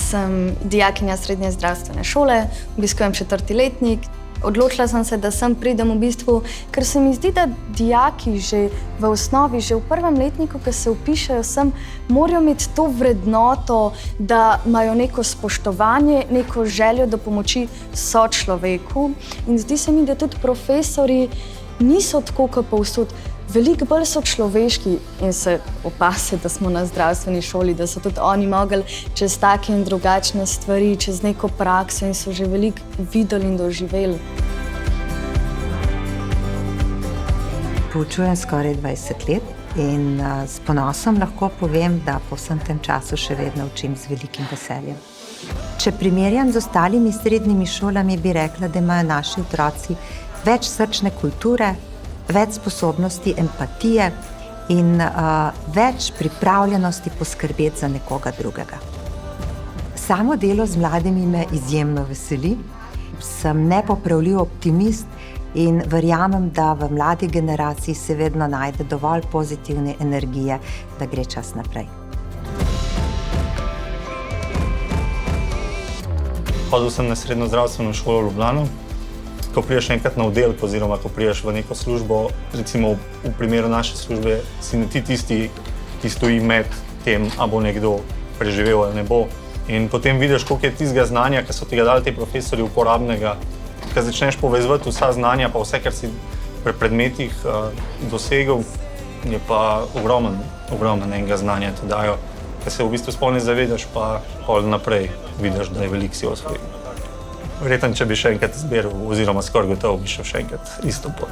sem dijakinja srednje zdravstvene šole, obiskujem 4. letnik. Odločila sem se, da sem pridem v bistvu, ker se mi zdi, da dijaki že v osnovi, že v 1. letniku, ko se vpišejo sem, morajo imeti to vrednoto, da imajo neko spoštovanje, neko željo do pomoči sočloveku. In zdi se mi, da tudi profesorji niso tako kot povsod. Veliko bolj so človeški in se opase, da smo na zdravstveni šoli, da so tudi oni mogli čez take in drugačne stvari, čez neko prakso in so že veliko videli in doživeli. Poučujem skoraj 20 let in s ponosom lahko povem, da po vsem tem času še vedno učim z velikim veseljem. Če primerjam z ostalimi srednjimi šolami, bi rekla, da imajo naši otroci več srčne kulture, več sposobnosti empatije in več pripravljenosti poskrbeti za nekoga drugega. Samo delo z mladimi me izjemno veseli. Sem nepopravljiv optimist in verjamem, da v mladi generaciji se vedno najde dovolj pozitivne energije, da gre čas naprej. Hodil sem na srednjo zdravstveno šolo v Ljubljano. Ko priješ enkrat na oddelek oziroma ko priješ v neko službo, recimo v primeru naše službe, si ne ti tisti, ki stoji med tem, a bo nekdo preživel ali ne bo. In potem vidiš, koliko je tistega znanja, ki so ti ga dali ti profesorji, uporabnega, ko začneš povezovati vsa znanja, pa vse, kar si pri predmetih dosegel, je pa ogromno enega znanja ti dajo, ker se v bistvu sploh ne zavedaš, pa pol naprej vidiš, da je veliko si osvojil. Verjetno, če bi še enkrat izbiral, oziroma skoraj gotovo bi šel še enkrat isto pot.